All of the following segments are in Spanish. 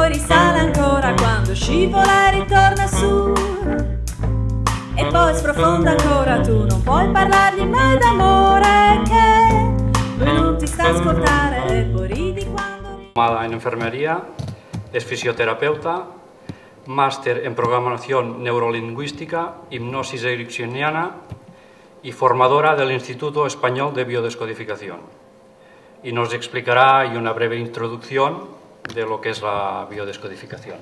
poi risale ancora quando scivola e ritorna su. E poi sprofonda ancora, tu non puoi parlargli mai d'amore, che lui non ti sta a ascoltare e poi ridi quando... Formada en enfermería, es fisioterapeuta, máster en programación neurolingüística, hipnosis ericksoniana y formadora del Instituto Español de Biodescodificación. Y nos explicará una breve introducción de lo que es la biodescodificación.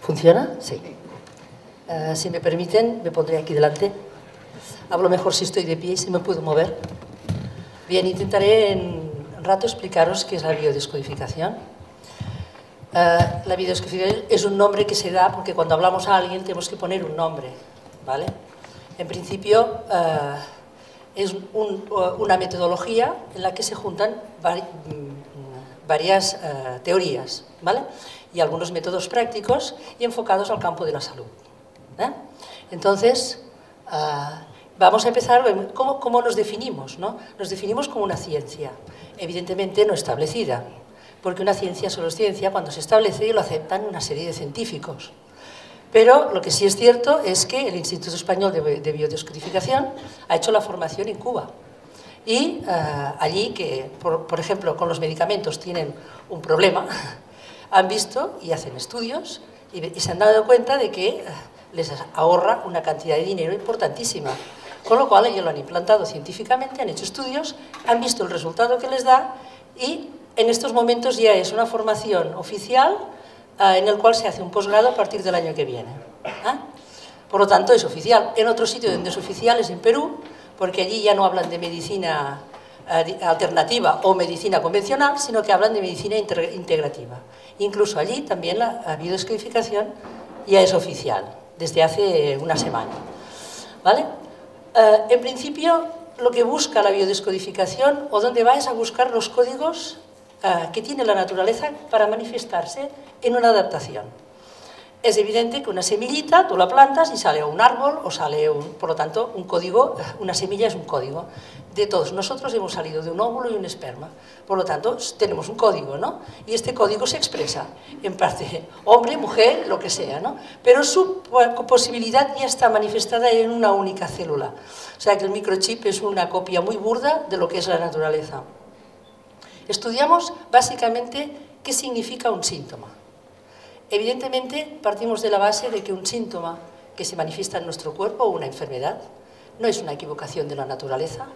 ¿Funciona? Sí. Si me permiten, me pondré aquí delante. Hablo mejor si estoy de pie y si me puedo mover. Bien, intentaré en un rato explicaros qué es la biodescodificación. La biodescodificación es un nombre que se da porque cuando hablamos a alguien tenemos que poner un nombre, ¿vale? En principio, es una metodología en la que se juntan varias teorías, ¿vale? Y algunos métodos prácticos y enfocados al campo de la salud. Entonces, vamos a empezar. ¿Cómo nos definimos, no? Nos definimos como una ciencia, evidentemente no establecida, porque una ciencia solo es ciencia cuando se establece y lo aceptan una serie de científicos. Pero lo que sí es cierto es que el Instituto Español de Biodescodificación ha hecho la formación en Cuba. Y allí, que por ejemplo con los medicamentos tienen un problema, han visto y hacen estudios y se han dado cuenta de que les ahorra una cantidad de dinero importantísima. Con lo cual ellos lo han implantado científicamente, han hecho estudios, han visto el resultado que les da y en estos momentos ya es una formación oficial en el cual se hace un posgrado a partir del año que viene. Por lo tanto, es oficial. En otro sitio donde es oficial es en Perú, porque allí ya no hablan de medicina alternativa o medicina convencional, sino que hablan de medicina integrativa. Incluso allí también la biodescodificación ya es oficial, desde hace una semana. ¿Vale? En principio, lo que busca la biodescodificación, o donde va, es a buscar los códigos que tiene la naturaleza para manifestarse en una adaptación. Es evidente que una semillita tú la plantas y sale un árbol o sale, por lo tanto, un código. Una semilla es un código. De todos nosotros hemos salido de un óvulo y un esperma. Por lo tanto, tenemos un código, ¿no? Y este código se expresa en parte hombre, mujer, lo que sea, ¿no? Pero su posibilidad ya está manifestada en una única célula. O sea que el microchip es una copia muy burda de lo que es la naturaleza. Estudiamos básicamente qué significa un síntoma. Evidentemente, partimos de la base de que un síntoma que se manifiesta en nuestro cuerpo o una enfermedad no es una equivocación de la naturaleza,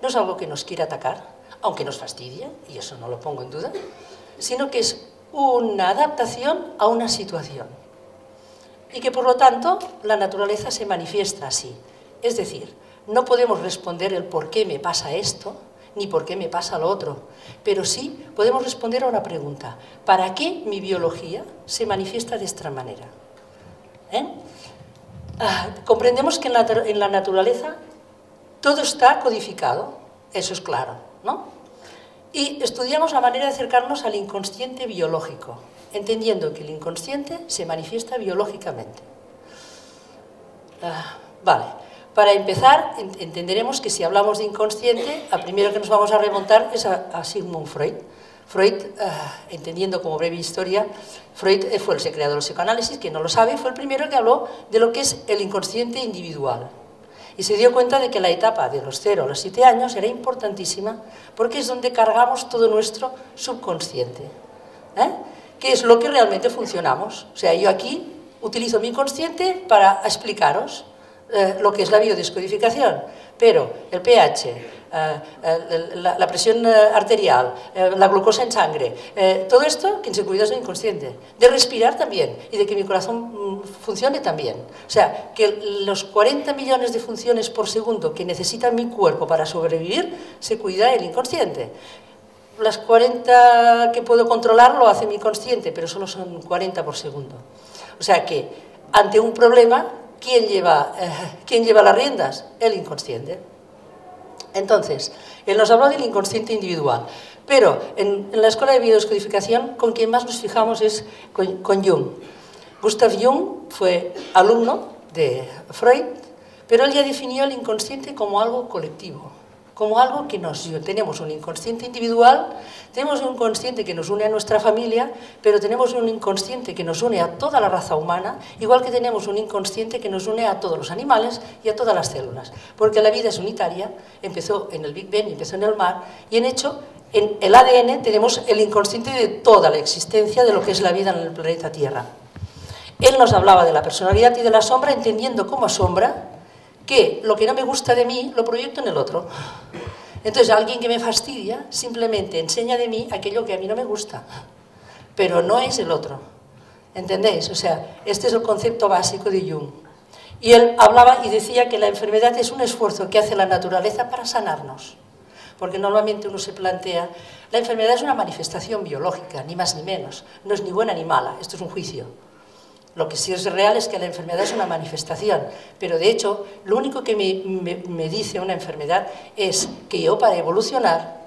no es algo que nos quiera atacar, aunque nos fastidie, y eso no lo pongo en duda, sino que es una adaptación a una situación. Y que, por lo tanto, la naturaleza se manifiesta así. Es decir, no podemos responder el por qué me pasa esto, ni por qué me pasa lo otro, pero sí podemos responder a una pregunta: ¿para qué mi biología se manifiesta de esta manera? Comprendemos que en la naturaleza todo está codificado, eso es claro, ¿no? Y estudiamos la manera de acercarnos al inconsciente biológico, entendiendo que el inconsciente se manifiesta biológicamente. Vale. Para empezar, entenderemos que si hablamos de inconsciente, al primero que nos vamos a remontar es a Sigmund Freud. Freud, entendiendo como breve historia, Freud fue el creador de los psicoanálisis, quien no lo sabe, fue el primero que habló de lo que es el inconsciente individual. Y se dio cuenta de que la etapa de los 0 a los 7 años era importantísima porque es donde cargamos todo nuestro subconsciente, que es lo que realmente funcionamos. O sea, yo aquí utilizo mi inconsciente para explicaros lo que es la biodescodificación, pero el pH, la presión arterial, la glucosa en sangre, todo esto, quien se cuida es el inconsciente. De respirar también, y de que mi corazón funcione también. O sea, que los 40 millones de funciones por segundo que necesita mi cuerpo para sobrevivir, se cuida el inconsciente. Las 40 que puedo controlar lo hace mi consciente, pero solo son 40 por segundo. O sea que, ante un problema, ¿quién lleva las riendas? El inconsciente. Entonces, él nos habló del inconsciente individual, pero en la escuela de biodescodificación con quien más nos fijamos es con Jung. Gustav Jung fue alumno de Freud, pero él ya definió el inconsciente como algo colectivo, como algo que tenemos un inconsciente individual, tenemos un inconsciente que nos une a nuestra familia, pero tenemos un inconsciente que nos une a toda la raza humana, igual que tenemos un inconsciente que nos une a todos los animales y a todas las células, porque la vida es unitaria, empezó en el Big Bang, empezó en el mar, y en hecho, en el ADN tenemos el inconsciente de toda la existencia de lo que es la vida en el planeta Tierra. Él nos hablaba de la personalidad y de la sombra, entendiendo como sombra que lo que no me gusta de mí lo proyecto en el otro. Entonces, alguien que me fastidia simplemente enseña de mí aquello que a mí no me gusta, pero no es el otro. ¿Entendéis? O sea, este es el concepto básico de Jung. Y él hablaba y decía que la enfermedad es un esfuerzo que hace la naturaleza para sanarnos. Porque normalmente uno se plantea, la enfermedad es una manifestación biológica, ni más ni menos. No es ni buena ni mala, esto es un juicio. Lo que sí es real es que la enfermedad es una manifestación, pero de hecho, lo único que me dice una enfermedad es que yo para evolucionar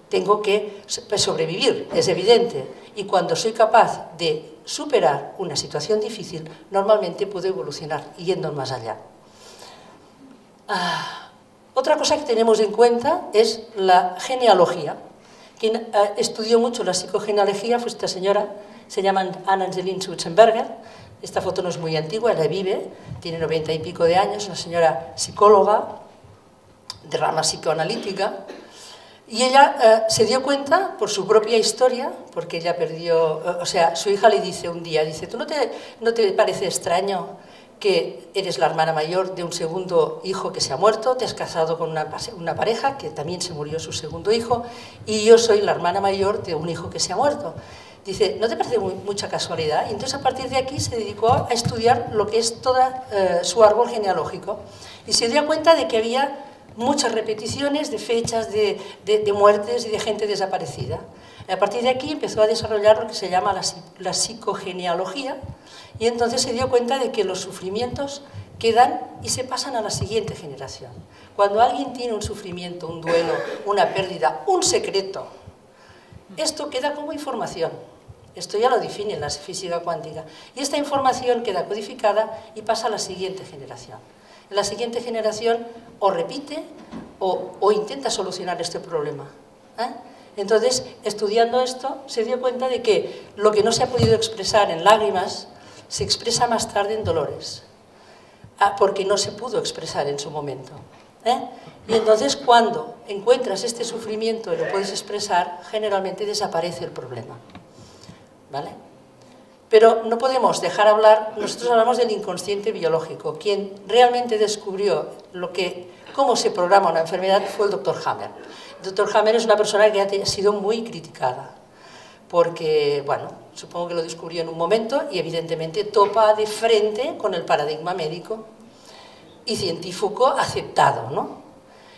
tengo que sobrevivir, es evidente, y cuando soy capaz de superar una situación difícil, normalmente puedo evolucionar yendo más allá. Otra cosa que tenemos en cuenta es la genealogía. Quien estudió mucho la psicogenealogía fue esta señora, se llama Anne-Angeline Schutzenberger. Esta foto no es muy antigua, ella vive, tiene 90 y pico de años, una señora psicóloga de rama psicoanalítica, y ella se dio cuenta por su propia historia, porque ella perdió, o sea, su hija le dice un día, dice, ¿tú no te parece extraño que eres la hermana mayor de un segundo hijo que se ha muerto, te has casado con una pareja que también se murió su segundo hijo, y yo soy la hermana mayor de un hijo que se ha muerto? Dice, ¿no te parece mucha casualidad? Y entonces a partir de aquí se dedicó a estudiar lo que es todo su árbol genealógico y se dio cuenta de que había muchas repeticiones de fechas, de muertes y de gente desaparecida. A partir de aquí empezó a desarrollar lo que se llama la psicogenealogía y entonces se dio cuenta de que los sufrimientos quedan y se pasan a la siguiente generación. Cuando alguien tiene un sufrimiento, un duelo, una pérdida, un secreto, esto queda como información. Esto ya lo define la física cuántica. Y esta información queda codificada y pasa a la siguiente generación. La siguiente generación o repite o intenta solucionar este problema. Entonces, estudiando esto, se dio cuenta de que lo que no se ha podido expresar en lágrimas se expresa más tarde en dolores, porque no se pudo expresar en su momento. Y entonces, cuando encuentras este sufrimiento y lo puedes expresar, generalmente desaparece el problema. ¿Vale? Pero no podemos dejar hablar, nosotros hablamos del inconsciente biológico. Quien realmente descubrió cómo se programa una enfermedad fue el Dr. Hammer. El Dr. Hammer es una persona que ha sido muy criticada, porque, bueno, supongo que lo descubrió en un momento y evidentemente topa de frente con el paradigma médico y científico aceptado, ¿no?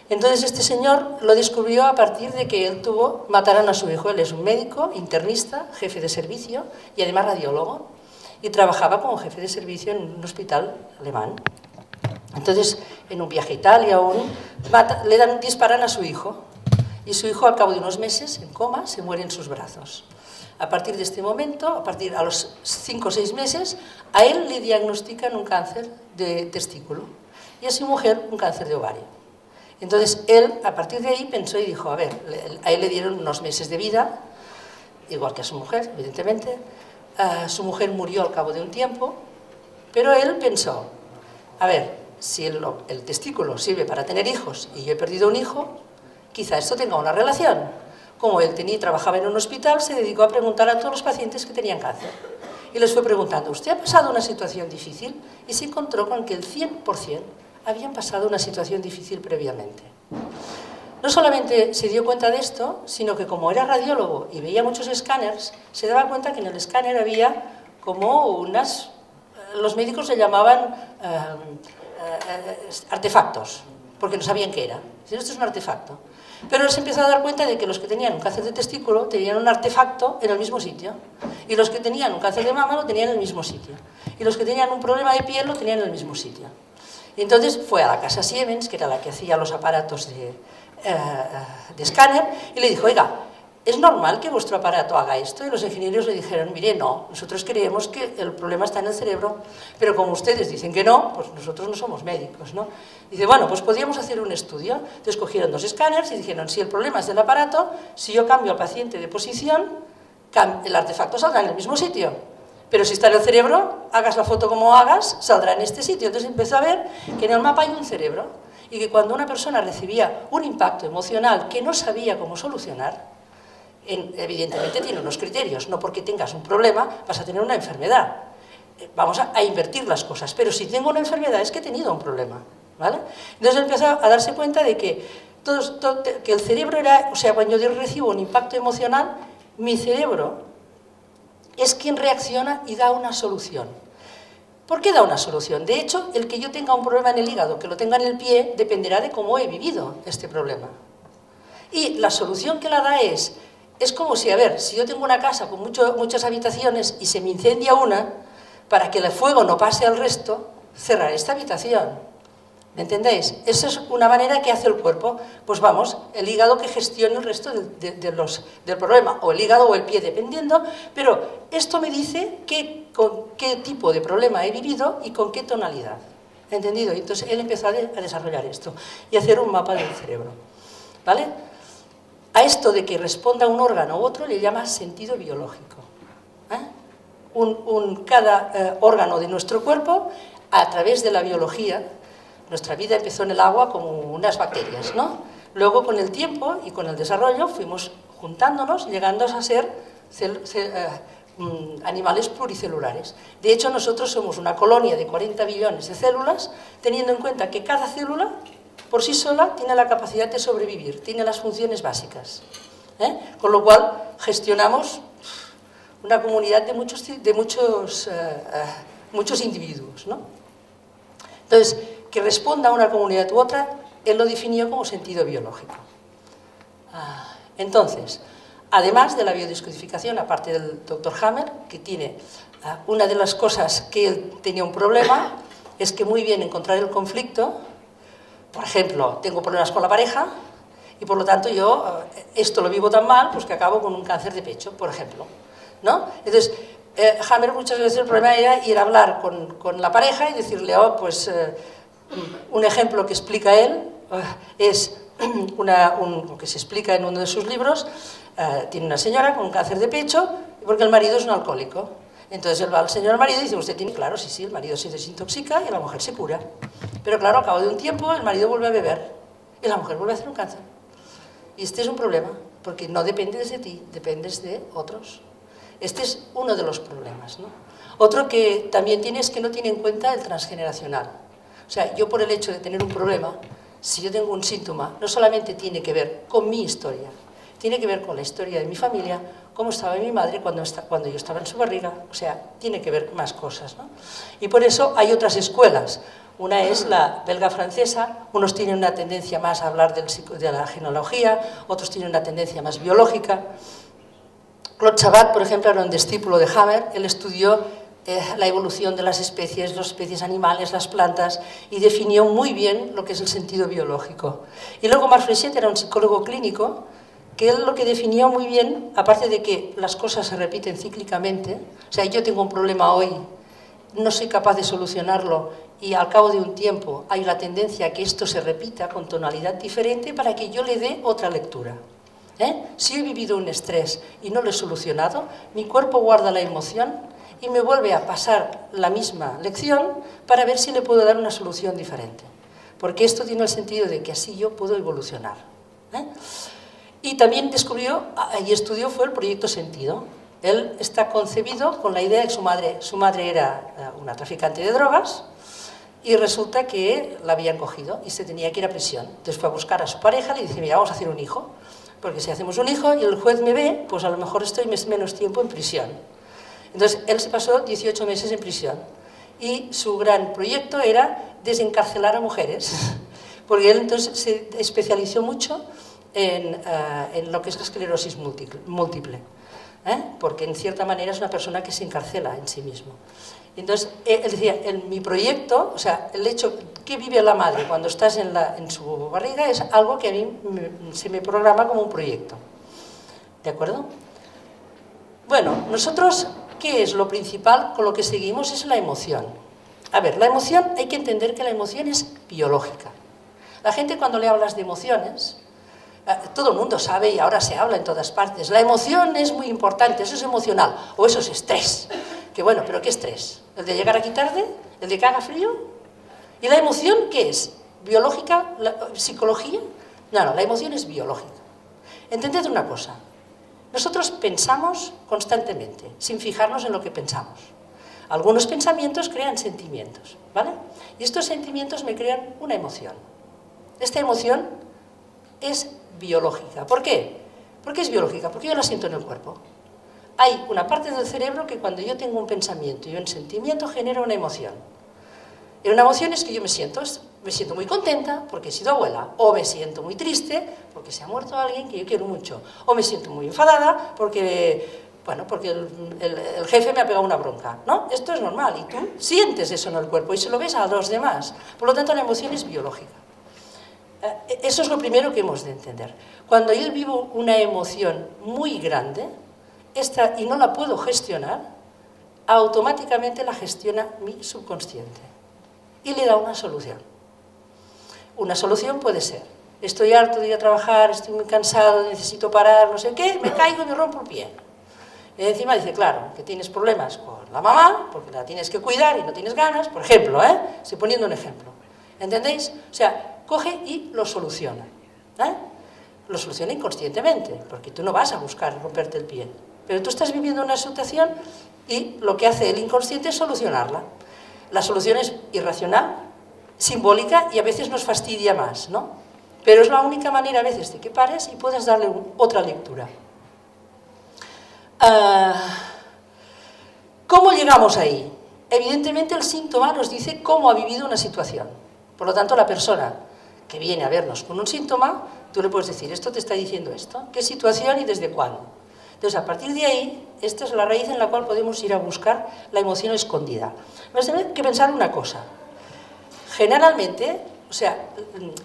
Entonces este señor lo descubrió a partir de que él mataron a su hijo. Él es un médico, internista, jefe de servicio y además radiólogo, y trabajaba como jefe de servicio en un hospital alemán. Entonces, en un viaje a Italia disparan a su hijo, y su hijo al cabo de unos meses, en coma, se muere en sus brazos. A partir de este momento, a los 5 o 6 meses, a él le diagnostican un cáncer de testículo y a su mujer un cáncer de ovario. Entonces, él, a partir de ahí, pensó y dijo, a ver, a él le dieron unos meses de vida, igual que a su mujer, evidentemente. Su mujer murió al cabo de un tiempo, pero él pensó, a ver, si el testículo sirve para tener hijos y yo he perdido un hijo, quizá esto tenga una relación. Como él trabajaba en un hospital, se dedicó a preguntar a todos los pacientes que tenían cáncer. Y les fue preguntando, ¿usted ha pasado una situación difícil? Y se encontró con que el 100% habían pasado una situación difícil previamente. No solamente se dio cuenta de esto, sino que como era radiólogo y veía muchos escáneres, se daba cuenta que en el escáner había como los médicos le llamaban artefactos, porque no sabían qué era. Esto es un artefacto. Pero él se empezó a dar cuenta de que los que tenían un cáncer de testículo tenían un artefacto en el mismo sitio, y los que tenían un cáncer de mama lo tenían en el mismo sitio, y los que tenían un problema de piel lo tenían en el mismo sitio. Y entonces fue a la casa Siemens, que era la que hacía los aparatos de escáner, y le dijo, oiga, ¿es normal que vuestro aparato haga esto? Y los ingenieros le dijeron, mire, no, nosotros creemos que el problema está en el cerebro, pero como ustedes dicen que no, pues nosotros no somos médicos, ¿no? Dice, bueno, pues podríamos hacer un estudio. Entonces cogieron 2 escáneres y dijeron, si el problema es del aparato, si yo cambio al paciente de posición, el artefacto saldrá en el mismo sitio. Pero si está en el cerebro, hagas la foto como hagas, saldrá en este sitio. Entonces empezó a ver que en el mapa hay un cerebro y que cuando una persona recibía un impacto emocional que no sabía cómo solucionar, evidentemente tiene unos criterios, no porque tengas un problema vas a tener una enfermedad. Vamos a invertir las cosas, pero si tengo una enfermedad es que he tenido un problema, ¿vale? Entonces empezó a darse cuenta de que, que el cerebro era, o sea, cuando yo recibo un impacto emocional, mi cerebro es quien reacciona y da una solución. ¿Por qué da una solución? De hecho, el que yo tenga un problema en el hígado, que lo tenga en el pie, dependerá de cómo he vivido este problema. Y la solución que la da es como si, a ver, si yo tengo una casa con muchas habitaciones y se me incendia una, para que el fuego no pase al resto, cerraré esta habitación. ¿Me entendéis? Esa es una manera que hace el cuerpo. Pues vamos, el hígado que gestione el resto del problema, o el hígado o el pie, dependiendo, pero esto me dice con qué tipo de problema he vivido y con qué tonalidad. ¿Entendido? Y entonces él empezó a desarrollar esto y a hacer un mapa del cerebro. ¿Vale? A esto de que responda un órgano u otro le llama sentido biológico. Cada órgano de nuestro cuerpo, a través de la biología, nuestra vida empezó en el agua como unas bacterias, ¿no? Luego, con el tiempo y con el desarrollo, fuimos juntándonos, llegando a ser animales pluricelulares. De hecho, nosotros somos una colonia de 40 billones de células, teniendo en cuenta que cada célula por sí sola tiene la capacidad de sobrevivir, tiene las funciones básicas. Con lo cual gestionamos una comunidad de muchos individuos, ¿no? Entonces, que responda a una comunidad u otra, él lo definió como sentido biológico. Entonces, además de la biodescodificación, aparte del Dr. Hammer, que tiene una de las cosas que él tenía un problema, es que muy bien encontrar el conflicto. Por ejemplo, tengo problemas con la pareja y por lo tanto yo esto lo vivo tan mal pues que acabo con un cáncer de pecho, por ejemplo, ¿no? Entonces, Hammer muchas veces el problema era ir a hablar con la pareja y decirle, un ejemplo que explica él es lo que se explica en uno de sus libros. Tiene una señora con un cáncer de pecho porque el marido es un alcohólico. Entonces él va al señor marido y dice, usted tiene, claro, sí, el marido se desintoxica y la mujer se cura. Pero claro, al cabo de un tiempo el marido vuelve a beber y la mujer vuelve a hacer un cáncer. Y este es un problema, porque no dependes de ti, dependes de otros. Este es uno de los problemas, ¿no? Otro que también tiene es que no tiene en cuenta el transgeneracional. O sea, yo por el hecho de tener un problema, si yo tengo un síntoma, no solamente tiene que ver con mi historia, tiene que ver con la historia de mi familia, cómo estaba mi madre cuando yo estaba en su barriga, o sea, tiene que ver más cosas, ¿no? Y por eso hay otras escuelas. Una es la belga-francesa, unos tienen una tendencia más a hablar de la genealogía, otros tienen una tendencia más biológica. Claude Chabat, por ejemplo, era un discípulo de Hammer, él estudió la evolución de las especies animales, las plantas, y definió muy bien lo que es el sentido biológico. Y luego Marc Fréchet era un psicólogo clínico, que él lo que definió muy bien, aparte de que las cosas se repiten cíclicamente, o sea, yo tengo un problema hoy, no soy capaz de solucionarlo, y al cabo de un tiempo hay la tendencia a que esto se repita con tonalidad diferente para que yo le dé otra lectura. Si he vivido un estrés y no lo he solucionado, mi cuerpo guarda la emoción y me vuelve a pasar la misma lección para ver si le puedo dar una solución diferente. Porque esto tiene el sentido de que así yo puedo evolucionar. Y también descubrió y estudió fue el proyecto Sentido. Él está concebido con la idea de que su madre era una traficante de drogas y resulta que la habían cogido y se tenía que ir a prisión. Entonces fue a buscar a su pareja y le dice, mira, vamos a hacer un hijo, porque si hacemos un hijo y el juez me ve, pues a lo mejor estoy menos tiempo en prisión. Entonces él se pasó 18 meses en prisión y su gran proyecto era desencarcelar a mujeres, porque él entonces se especializó mucho en lo que es la esclerosis múltiple, porque en cierta manera es una persona que se encarcela en sí mismo. Entonces, él decía, mi proyecto, o sea, el hecho que vive la madre cuando estás en su barriga es algo que a mí se me programa como un proyecto. ¿De acuerdo? Bueno, nosotros, ¿qué es lo principal con lo que seguimos? Es la emoción. A ver, la emoción, hay que entender que la emoción es biológica. La gente cuando le hablas de emociones, todo el mundo sabe y ahora se habla en todas partes, la emoción es muy importante, eso es emocional, o eso es estrés. Que bueno, pero ¿qué estrés? ¿El de llegar aquí tarde? ¿El de que haga frío? ¿Y la emoción qué es? ¿Biológica? ¿Psicología? No, la emoción es biológica. Entended una cosa, nosotros pensamos constantemente, sin fijarnos en lo que pensamos. Algunos pensamientos crean sentimientos, ¿vale? Y estos sentimientos me crean una emoción. Esta emoción es biológica. ¿Por qué? ¿Por qué es biológica? Porque yo la siento en el cuerpo. Hay una parte del cerebro que cuando yo tengo un pensamiento y un sentimiento genera una emoción. Y una emoción es que yo me siento muy contenta porque he sido abuela, o me siento muy triste porque se ha muerto alguien que yo quiero mucho, o me siento muy enfadada porque, bueno, porque el jefe me ha pegado una bronca, ¿no? Esto es normal y tú sientes eso en el cuerpo y se lo ves a los demás. Por lo tanto, la emoción es biológica. Eso es lo primero que hemos de entender. Cuando yo vivo una emoción muy grande y no la puedo gestionar, automáticamente la gestiona mi subconsciente y le da una solución. Una solución puede ser: estoy harto de ir a trabajar, estoy muy cansado, necesito parar, no sé qué, me caigo y me rompo el pie. Y encima dice, claro, que tienes problemas con la mamá, porque la tienes que cuidar y no tienes ganas, por ejemplo, estoy poniendo un ejemplo. ¿Entendéis? O sea, coge y lo soluciona. Lo soluciona inconscientemente, porque tú no vas a buscar romperte el pie. Pero tú estás viviendo una situación y lo que hace el inconsciente es solucionarla. La solución es irracional, simbólica y a veces nos fastidia más, ¿no? Pero es la única manera a veces de que pares y puedas darle otra lectura. ¿Cómo llegamos ahí? Evidentemente el síntoma nos dice cómo ha vivido una situación. Por lo tanto, la persona que viene a vernos con un síntoma, tú le puedes decir, esto te está diciendo esto, qué situación y desde cuándo. Entonces, a partir de ahí, esta es la raíz en la cual podemos ir a buscar la emoción escondida. Vamos a tener que pensar una cosa. Generalmente, o sea,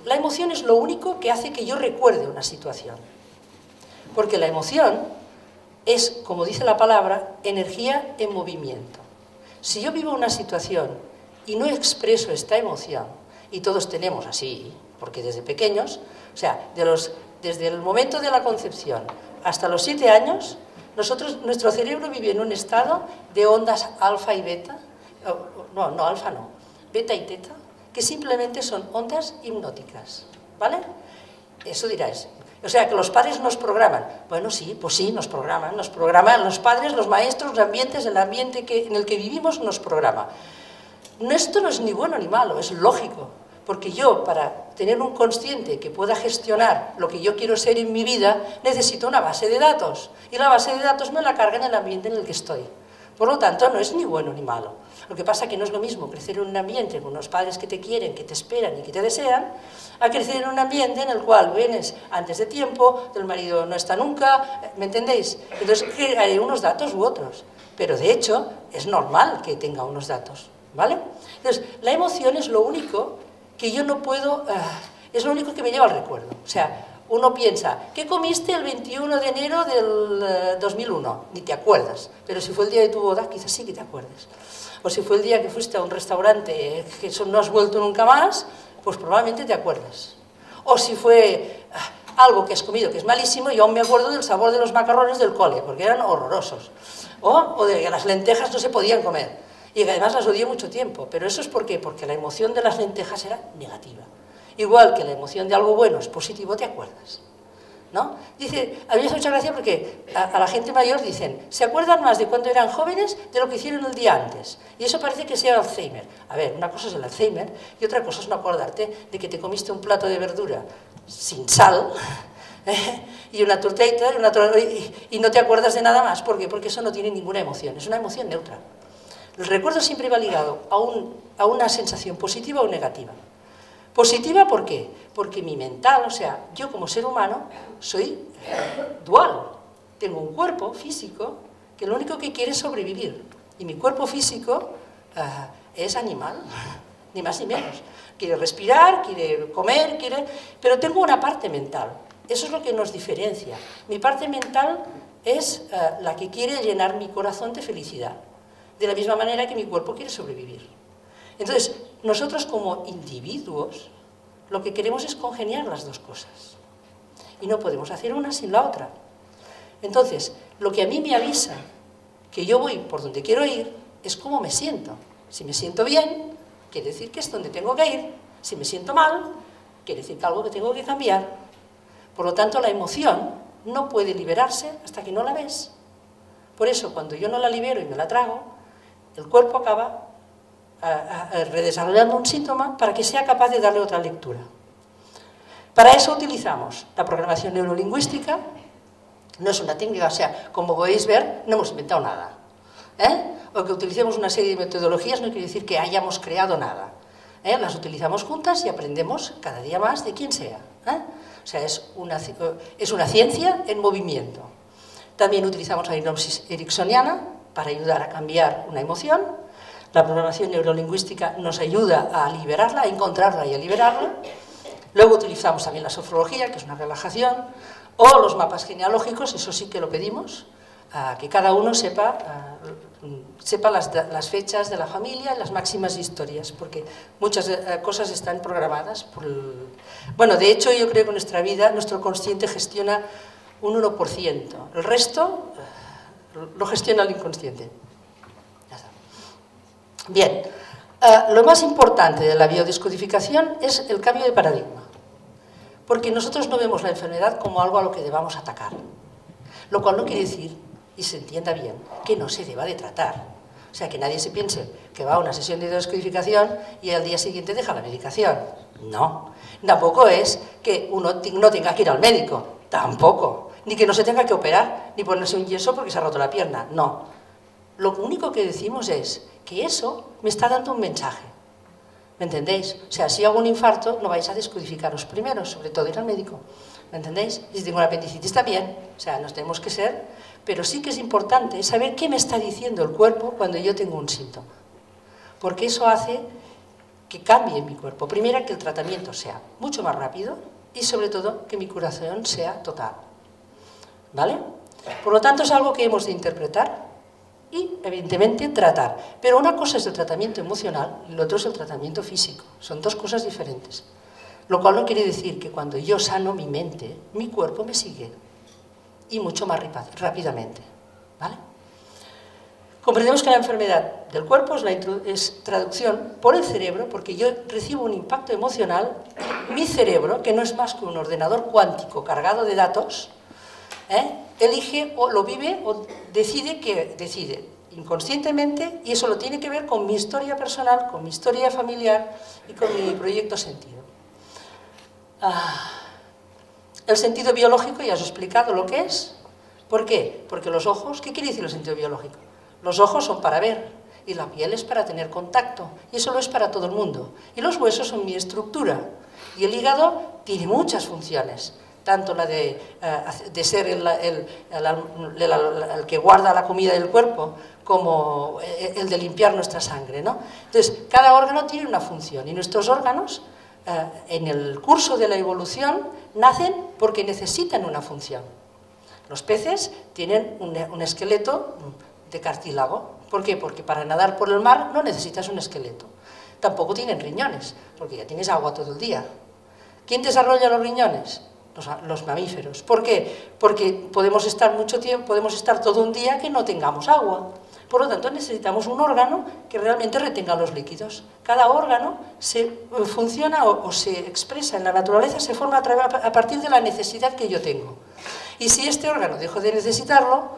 la emoción es lo único que hace que yo recuerde una situación. Porque la emoción es, como dice la palabra, energía en movimiento. Si yo vivo una situación y no expreso esta emoción, y todos tenemos así, porque desde pequeños, o sea, desde el momento de la concepción hasta los 7 años, nuestro cerebro vive en un estado de ondas alfa y beta, no alfa no, beta y teta, que simplemente son ondas hipnóticas, ¿vale? Eso diráis. O sea, que los padres nos programan. Bueno, sí, pues sí, nos programan los padres, los maestros, los ambientes, el ambiente en el que vivimos nos programa. Esto no es ni bueno ni malo, es lógico, porque yo, para tener un consciente que pueda gestionar lo que yo quiero ser en mi vida, necesito una base de datos, y la base de datos me la carga en el ambiente en el que estoy. Por lo tanto, no es ni bueno ni malo. Lo que pasa es que no es lo mismo crecer en un ambiente con unos padres que te quieren, que te esperan y que te desean, a crecer en un ambiente en el cual vienes antes de tiempo, el marido no está nunca, ¿me entendéis? Entonces, hay unos datos u otros, pero de hecho es normal que tenga unos datos, ¿vale? Entonces, la emoción es lo único que yo no puedo, es lo único que me lleva al recuerdo. O sea, uno piensa, ¿qué comiste el 21 de enero del 2001? Ni te acuerdas, pero si fue el día de tu boda, quizás sí que te acuerdes. O si fue el día que fuiste a un restaurante que no has vuelto nunca más, pues probablemente te acuerdas. O si fue algo que has comido que es malísimo, yo aún me acuerdo del sabor de los macarrones del cole, porque eran horrorosos. O de que las lentejas no se podían comer, y que además las odié mucho tiempo. Pero eso es ¿por qué? Porque la emoción de las lentejas era negativa. Igual que la emoción de algo bueno es positivo, te acuerdas, ¿no? Dice, a mí me hace mucha gracia porque a la gente mayor dicen, se acuerdan más de cuando eran jóvenes de lo que hicieron el día antes. Y eso parece que sea Alzheimer. A ver, una cosa es el Alzheimer y otra cosa es no acordarte de que te comiste un plato de verdura sin sal y una tortita y no te acuerdas de nada más. ¿Por qué? Porque eso no tiene ninguna emoción, es una emoción neutra. El recuerdo siempre va ligado a una sensación positiva o negativa. Positiva, ¿por qué? Porque mi mental, o sea, yo como ser humano soy dual. Tengo un cuerpo físico que lo único que quiere es sobrevivir. Y mi cuerpo físico es animal, ni más ni menos. Quiere respirar, quiere comer, pero tengo una parte mental. Eso es lo que nos diferencia. Mi parte mental es la que quiere llenar mi corazón de felicidad, de la misma manera que mi cuerpo quiere sobrevivir. Entonces, nosotros como individuos, lo que queremos es congeniar las dos cosas. Y no podemos hacer una sin la otra. Entonces, lo que a mí me avisa que yo voy por donde quiero ir es cómo me siento. Si me siento bien, quiere decir que es donde tengo que ir. Si me siento mal, quiere decir que algo que tengo que cambiar. Por lo tanto, la emoción no puede liberarse hasta que no la ves. Por eso, cuando yo no la libero y me la trago, el cuerpo acaba redesarrollando un síntoma para que sea capaz de darle otra lectura. Para eso utilizamos la programación neurolingüística. No es una técnica, o sea, como podéis ver, no hemos inventado nada. O que utilicemos una serie de metodologías no quiere decir que hayamos creado nada. Las utilizamos juntas y aprendemos cada día más de quien sea. O sea, es una ciencia en movimiento. También utilizamos la hipnosis ericksoniana para ayudar a cambiar una emoción. La programación neurolingüística nos ayuda a liberarla, a encontrarla y a liberarla. Luego utilizamos también la sofrología, que es una relajación, o los mapas genealógicos, eso sí que lo pedimos, que cada uno sepa las fechas de la familia y las máximas historias, porque muchas cosas están programadas Bueno, de hecho, yo creo que nuestra vida, nuestro consciente gestiona un 1%. El resto lo gestiona el inconsciente. Ya está. Bien, lo más importante de la biodescodificación es el cambio de paradigma, porque nosotros no vemos la enfermedad como algo a lo que debamos atacar, lo cual no quiere decir, y se entienda bien, que no se deba de tratar. O sea, que nadie se piense que va a una sesión de biodescodificación y al día siguiente deja la medicación. No. Tampoco es que uno no tenga que ir al médico. Tampoco. Ni que no se tenga que operar, ni ponerse un yeso porque se ha roto la pierna. No. Lo único que decimos es que eso me está dando un mensaje. ¿Me entendéis? O sea, si hago un infarto, no vais a descodificaros primero, sobre todo ir al médico. ¿Me entendéis? Y si tengo una apendicitis también. O sea, nos tenemos que ser... Pero sí que es importante saber qué me está diciendo el cuerpo cuando yo tengo un síntoma. Porque eso hace que cambie mi cuerpo. Primero, que el tratamiento sea mucho más rápido y, sobre todo, que mi curación sea total. ¿Vale? Por lo tanto, es algo que hemos de interpretar y, evidentemente, tratar. Pero una cosa es el tratamiento emocional y lo otro es el tratamiento físico. Son dos cosas diferentes. Lo cual no quiere decir que cuando yo sano mi mente, mi cuerpo me sigue. Y mucho más rápidamente. ¿Vale? Comprendemos que la enfermedad del cuerpo es traducción por el cerebro, porque yo recibo un impacto emocional, mi cerebro, que no es más que un ordenador cuántico cargado de datos, elige o lo vive o decide inconscientemente, y eso lo tiene que ver con mi historia personal, con mi historia familiar y con mi proyecto sentido. El sentido biológico, ya os he explicado lo que es. ¿Por qué? Porque los ojos, ¿qué quiere decir el sentido biológico? Los ojos son para ver y la piel es para tener contacto, y eso lo es para todo el mundo. Y los huesos son mi estructura, y el hígado tiene muchas funciones, tanto la de ser el que guarda la comida del cuerpo, como el de limpiar nuestra sangre, ¿no? Entonces, cada órgano tiene una función, y nuestros órganos, en el curso de la evolución, nacen porque necesitan una función. Los peces tienen un esqueleto de cartílago. ¿Por qué? Porque para nadar por el mar no necesitas un esqueleto. Tampoco tienen riñones, porque ya tienes agua todo el día. ¿Quién desarrolla los riñones? Los mamíferos. ¿Por qué? Porque podemos estar mucho tiempo, podemos estar todo un día que no tengamos agua. Por lo tanto, necesitamos un órgano que realmente retenga los líquidos. Cada órgano funciona o se expresa en la naturaleza, se forma a partir de la necesidad que yo tengo. Y si este órgano dejo de necesitarlo,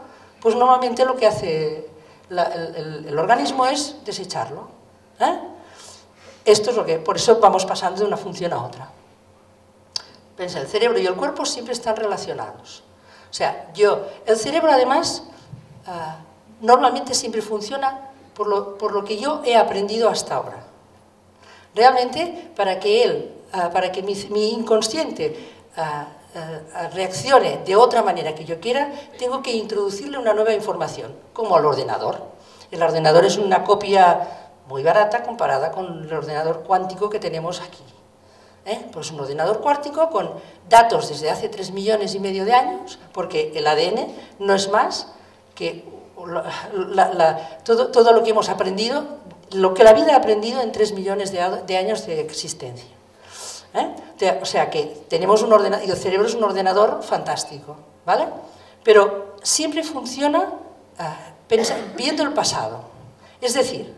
pues normalmente lo que hace el organismo es desecharlo. Esto es lo que, por eso vamos pasando de una función a otra. Pensa, el cerebro y el cuerpo siempre están relacionados. O sea, el cerebro además normalmente siempre funciona por lo que yo he aprendido hasta ahora. Realmente, para que mi inconsciente reaccione de otra manera que yo quiera, tengo que introducirle una nueva información, como al ordenador. El ordenador es una copia muy barata comparada con el ordenador cuántico que tenemos aquí. Pues un ordenador cuántico con datos desde hace 3,5 millones de años, porque el ADN no es más que todo lo que hemos aprendido, lo que la vida ha aprendido en 3 millones de años de existencia. O sea que tenemos un ordenador, y el cerebro es un ordenador fantástico, ¿vale? Pero siempre funciona viendo el pasado. Es decir,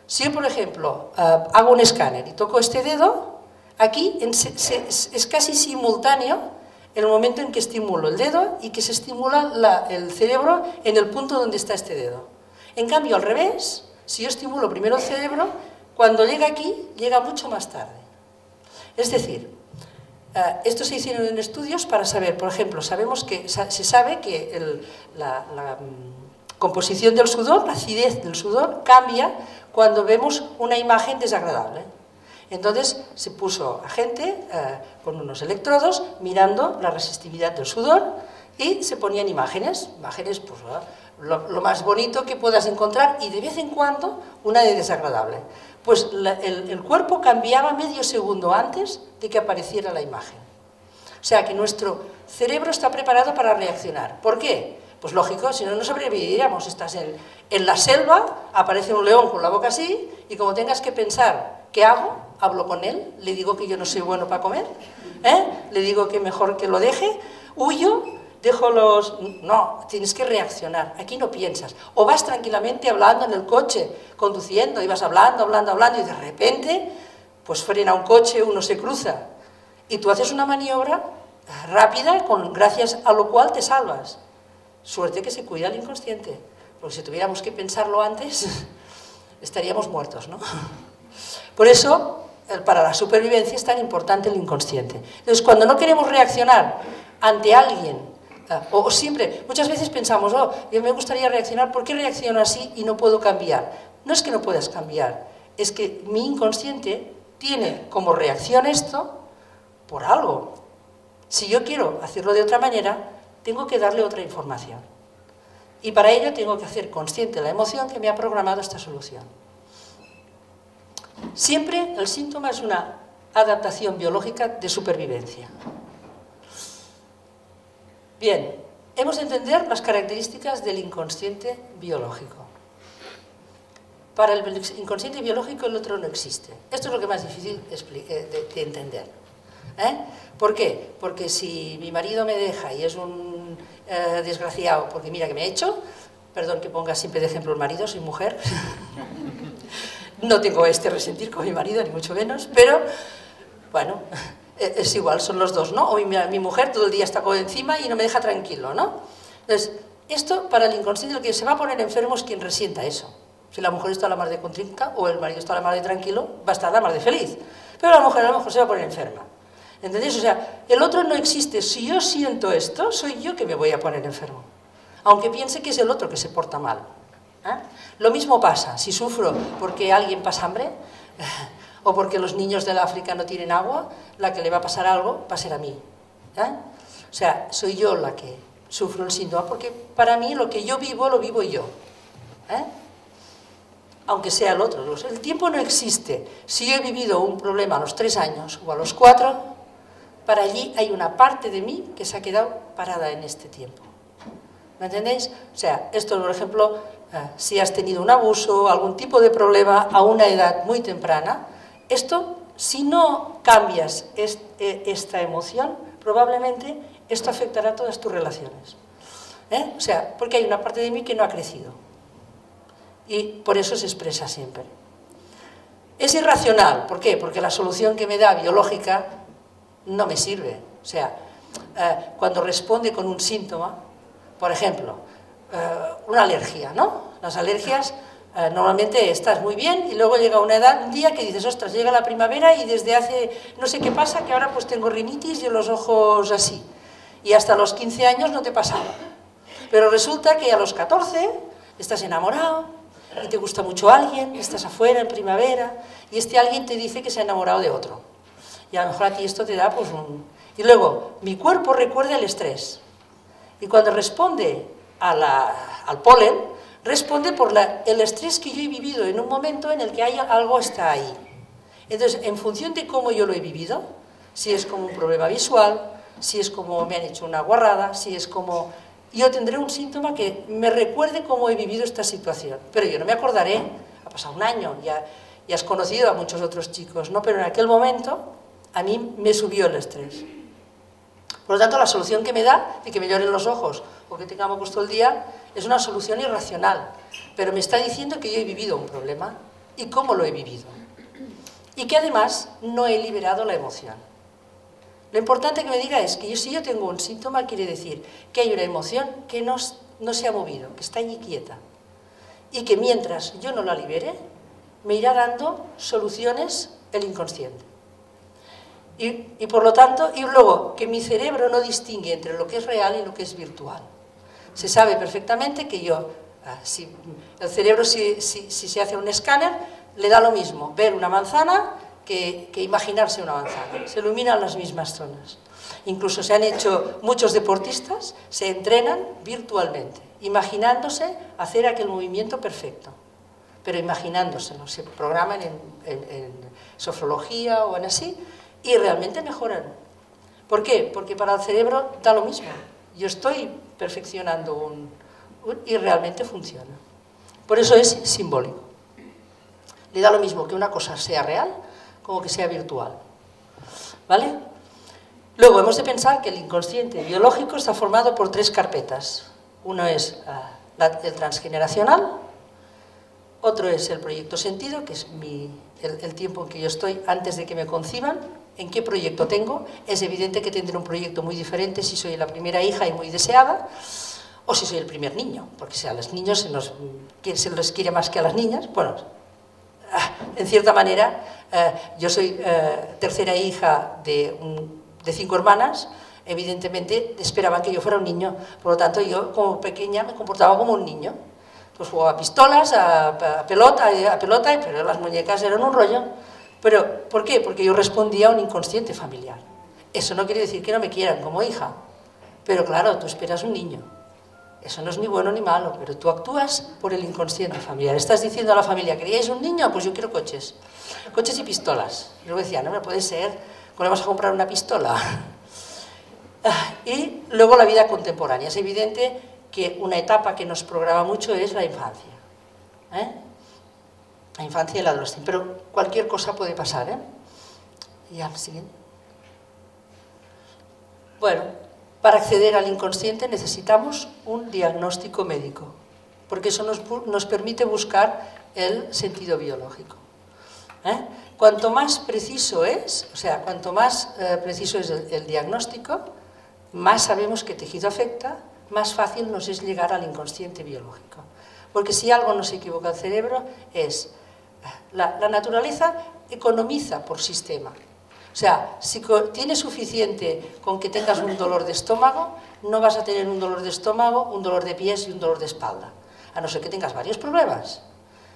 si yo, por ejemplo, hago un escáner y toco este dedo, aquí es casi simultáneo el momento en que estimulo el dedo y que se estimula el cerebro en el punto donde está este dedo. En cambio, al revés, si yo estimulo primero el cerebro, cuando llega aquí, llega mucho más tarde. Es decir, esto se hicieron en estudios para saber, por ejemplo, se sabe que la composición del sudor, la acidez del sudor, cambia cuando vemos una imagen desagradable. Entonces se puso a gente con unos electrodos mirando la resistividad del sudor y se ponían imágenes pues, lo más bonito que puedas encontrar y de vez en cuando una de desagradable. Pues el cuerpo cambiaba medio segundo antes de que apareciera la imagen. O sea que nuestro cerebro está preparado para reaccionar. ¿Por qué? Pues lógico, si no, no sobreviviríamos. Estás en la selva, aparece un león con la boca así y como tengas que pensar, ¿qué hago? Hablo con él, le digo que yo no soy bueno para comer, le digo que mejor que lo deje, huyo, dejo los... No, tienes que reaccionar, aquí no piensas. O vas tranquilamente hablando en el coche, conduciendo, y vas hablando, y de repente, pues frena un coche, uno se cruza, y tú haces una maniobra rápida, gracias a lo cual te salvas. Suerte que se cuida el inconsciente, porque si tuviéramos que pensarlo antes, estaríamos muertos, ¿no? Por eso, para la supervivencia es tan importante el inconsciente. Entonces, cuando no queremos reaccionar ante alguien, o siempre, muchas veces pensamos, yo me gustaría reaccionar, ¿por qué reacciono así y no puedo cambiar? No es que no puedas cambiar, es que mi inconsciente tiene como reacción esto por algo. Si yo quiero hacerlo de otra manera, tengo que darle otra información. Y para ello tengo que hacer consciente la emoción que me ha programado esta solución. Siempre el síntoma es una adaptación biológica de supervivencia. Bien, hemos de entender las características del inconsciente biológico. Para el inconsciente biológico el otro no existe. Esto es lo que es más difícil de entender. ¿Por qué? Porque si mi marido me deja y es un desgraciado, porque mira que me ha hecho, perdón que ponga siempre de ejemplo el marido, soy mujer, no tengo resentir con mi marido, ni mucho menos, pero bueno, es igual, son los dos, ¿no? O mi mujer todo el día está por encima y no me deja tranquilo, ¿no? Entonces, esto para el inconsciente, el que se va a poner enfermo es quien resienta eso. Si la mujer está a la mar de contrinca o el marido está a la mar de tranquilo, va a estar a la mar de feliz. Pero la mujer a lo mejor se va a poner enferma. ¿Entendéis? O sea, el otro no existe. Si yo siento esto, soy yo que me voy a poner enfermo. Aunque piense que es el otro que se porta mal. Lo mismo pasa si sufro porque alguien pasa hambre o porque los niños del África no tienen agua, la que le va a pasar algo va a ser a mí. O sea, soy yo la que sufro el síntoma, porque para mí lo que yo vivo, lo vivo yo. Aunque sea el otro. El tiempo no existe. Si yo he vivido un problema a los 3 años o a los 4, para allí hay una parte de mí que se ha quedado parada en este tiempo. ¿Me entendéis? O sea, esto, por ejemplo, si has tenido un abuso, algún tipo de problema a una edad muy temprana, esto, si no cambias esta emoción, probablemente esto afectará a todas tus relaciones. O sea, porque hay una parte de mí que no ha crecido. Y por eso se expresa siempre. Es irracional. ¿Por qué? Porque la solución que me da biológica no me sirve. O sea, cuando responde con un síntoma, por ejemplo, una alergia, ¿no? Las alergias, normalmente estás muy bien y luego llega una edad, un día que dices, ostras, llega la primavera y desde hace, no sé qué pasa, que ahora pues tengo rinitis y los ojos así. Y hasta los 15 años no te pasaba. Pero resulta que a los 14 estás enamorado y te gusta mucho alguien, estás afuera en primavera y este alguien te dice que se ha enamorado de otro. Y a lo mejor a ti esto te da pues un... Y luego, mi cuerpo recuerda el estrés. Y cuando responde al polen, responde por el estrés que yo he vivido en un momento en el que algo está ahí. Entonces, en función de cómo yo lo he vivido, si es como un problema visual, si es como me han hecho una guarrada, si es como... Yo tendré un síntoma que me recuerde cómo he vivido esta situación, pero yo no me acordaré, ha pasado un año, ya has conocido a muchos otros chicos, ¿no? Pero en aquel momento a mí me subió el estrés. Por lo tanto, la solución que me da de que me lloren los ojos o que tenga mocos todo el día es una solución irracional, pero me está diciendo que yo he vivido un problema y cómo lo he vivido. Y que además no he liberado la emoción. Lo importante que me diga es que si yo tengo un síntoma, quiere decir que hay una emoción que no se ha movido, que está allí quieta. Y que mientras yo no la libere, me irá dando soluciones el inconsciente. Y por lo tanto, y luego, que mi cerebro no distingue entre lo que es real y lo que es virtual. Se sabe perfectamente que el cerebro, si se hace un escáner, le da lo mismo ver una manzana que imaginarse una manzana. Se iluminan las mismas zonas. Incluso se han hecho muchos deportistas, se entrenan virtualmente, imaginándose hacer aquel movimiento perfecto, pero imaginándoselo. Se programan en sofrología o en así, y realmente mejoran. ¿Por qué? Porque para el cerebro da lo mismo. Yo estoy perfeccionando y realmente funciona. Por eso es simbólico. Le da lo mismo que una cosa sea real como que sea virtual. ¿Vale? Luego hemos de pensar que el inconsciente biológico está formado por 3 carpetas. Uno es el transgeneracional, otro es el proyecto sentido, que es el tiempo en que yo estoy antes de que me conciban, en qué proyecto tengo. Es evidente que tendré un proyecto muy diferente si soy la primera hija y muy deseada, o si soy el primer niño, porque a los niños se les quiere más que a las niñas. Bueno, en cierta manera, yo soy tercera hija de 5 hermanas. Evidentemente esperaban que yo fuera un niño, por lo tanto yo como pequeña me comportaba como un niño. Pues jugaba a pistolas, a pelota, pero las muñecas eran un rollo. Pero, ¿por qué? Porque yo respondía a un inconsciente familiar. Eso no quiere decir que no me quieran como hija, pero claro, tú esperas un niño. Eso no es ni bueno ni malo, pero tú actúas por el inconsciente familiar. Estás diciendo a la familia, ¿queríais un niño? Pues yo quiero coches. Coches y pistolas. Y luego decía, no me puede ser, ¿cómo le vas a comprar una pistola? Y luego la vida contemporánea. Es evidente que una etapa que nos programa mucho es la infancia. La infancia y la adolescencia. Pero cualquier cosa puede pasar. Y al siguiente. Bueno, para acceder al inconsciente necesitamos un diagnóstico médico, porque eso nos permite buscar el sentido biológico. Cuanto más preciso es, preciso es el diagnóstico, más sabemos qué tejido afecta, más fácil nos es llegar al inconsciente biológico. Porque si algo nos equivoca el cerebro es la naturaleza economiza por sistema. O sea, si tienes suficiente con que tengas un dolor de estómago, no vas a tener un dolor de estómago, un dolor de pies y un dolor de espalda, a no ser que tengas varios problemas.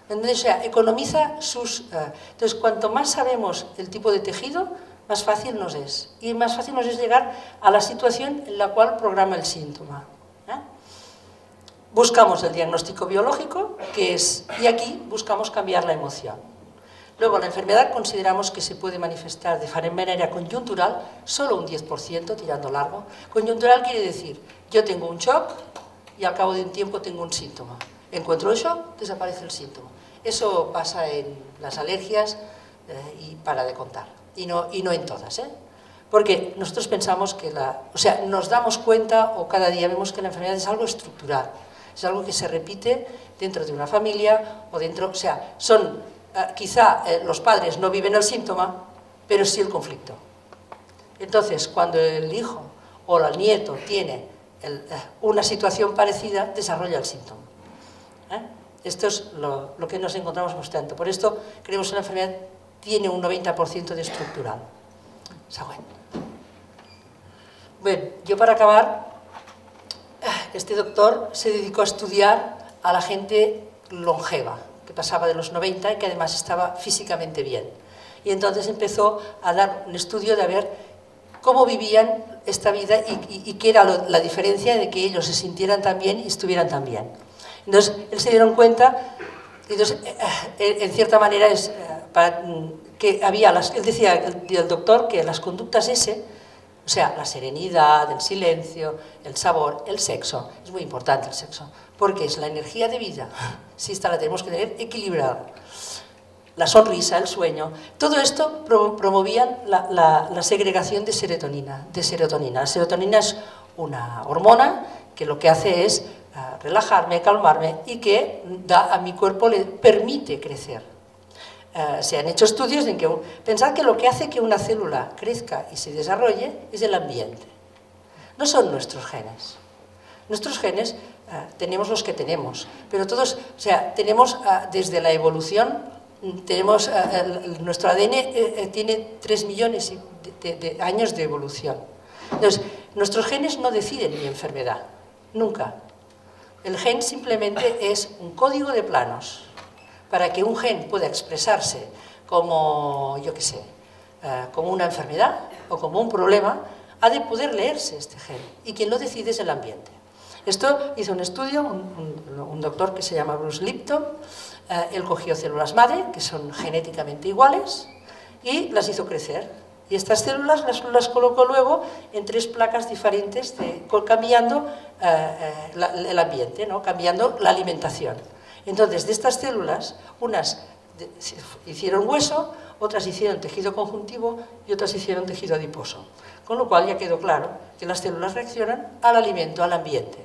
Entonces, o sea, economiza sus... entonces, cuanto más sabemos el tipo de tejido, más fácil nos es. Y más fácil nos es llegar a la situación en la cual programa el síntoma. Buscamos el diagnóstico biológico, y aquí buscamos cambiar la emoción. Luego, la enfermedad consideramos que se puede manifestar de manera coyuntural, solo un 10%, tirando largo. Coyuntural quiere decir, yo tengo un shock y al cabo de un tiempo tengo un síntoma. Encuentro el shock, desaparece el síntoma. Eso pasa en las alergias y para de contar. Y no en todas, Porque nosotros pensamos que nos damos cuenta o cada día vemos que la enfermedad es algo estructural. Es algo que se repite dentro de una familia o dentro... quizá los padres no viven el síntoma, pero sí el conflicto. Entonces, cuando el hijo o el nieto tiene una situación parecida, desarrolla el síntoma. Esto es lo que nos encontramos bastante. Por esto creemos que la enfermedad tiene un 90% de estructural. Bueno, yo para acabar, este doctor se dedicó a estudiar a la gente longeva, que pasaba de los 90 y que además estaba físicamente bien. Y entonces empezó a dar un estudio de ver cómo vivían esta vida y qué era la diferencia de que ellos se sintieran tan bien y estuvieran tan bien. Entonces, él se dieron cuenta, entonces, en cierta manera, que había, él decía, el doctor, que las conductas S, o sea, la serenidad, el silencio, el sabor, el sexo, es muy importante el sexo, porque es la energía de vida, si esta la tenemos que tener equilibrada. La sonrisa, el sueño, todo esto promovían la segregación de serotonina. La serotonina es una hormona que lo que hace es relajarme, calmarme y que a mi cuerpo le permite crecer. Se han hecho estudios en que pensad que lo que hace que una célula crezca y se desarrolle es el ambiente. No son nuestros genes. Nuestros genes tenemos los que tenemos, pero todos, o sea, tenemos desde la evolución, tenemos nuestro ADN tiene 3 millones de años de evolución. Entonces, nuestros genes no deciden mi enfermedad, nunca. El gen simplemente es un código de planos. Para que un gen pueda expresarse como, yo qué sé, como una enfermedad o como un problema, ha de poder leerse este gen. Y quien lo decide es el ambiente. Esto hizo un estudio, un doctor que se llama Bruce Lipton. Él cogió células madre, que son genéticamente iguales, y las hizo crecer. Y estas células las colocó luego en 3 placas diferentes, cambiando el ambiente, ¿no? Cambiando la alimentación. Entonces, de estas células, unas hicieron hueso, otras hicieron tejido conjuntivo y otras hicieron tejido adiposo. Con lo cual ya quedó claro que las células reaccionan al alimento, al ambiente.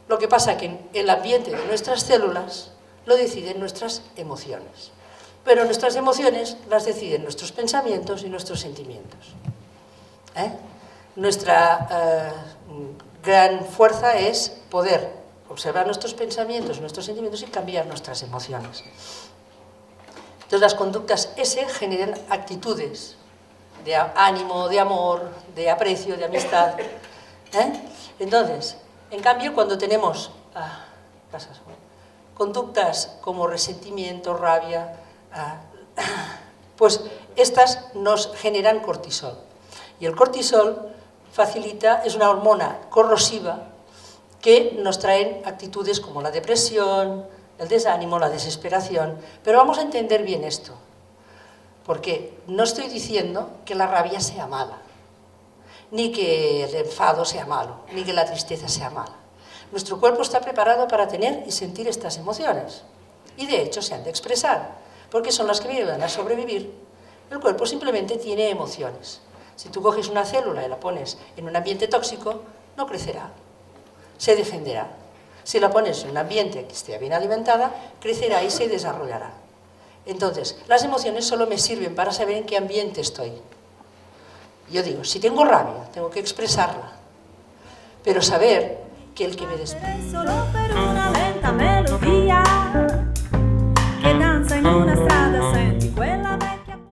Lo que pasa es que el ambiente de nuestras células lo deciden nuestras emociones. Pero nuestras emociones las deciden nuestros pensamientos y nuestros sentimientos. Nuestra gran fuerza es poder observar nuestros pensamientos, nuestros sentimientos y cambiar nuestras emociones. Entonces las conductas S generan actitudes de ánimo, de amor, de aprecio, de amistad. Entonces, en cambio, cuando tenemos conductas como resentimiento, rabia, pues estas nos generan cortisol. Y el cortisol es una hormona corrosiva que nos traen actitudes como la depresión, el desánimo, la desesperación. Pero vamos a entender bien esto, porque no estoy diciendo que la rabia sea mala, ni que el enfado sea malo, ni que la tristeza sea mala. Nuestro cuerpo está preparado para tener y sentir estas emociones, y de hecho se han de expresar, porque son las que me ayudan a sobrevivir. El cuerpo simplemente tiene emociones. Si tú coges una célula y la pones en un ambiente tóxico, no crecerá. Se defenderá. Si la pones en un ambiente que esté bien alimentada, crecerá y se desarrollará. Entonces, las emociones solo me sirven para saber en qué ambiente estoy. Yo digo, si tengo rabia, tengo que expresarla, pero saber que el que me despierta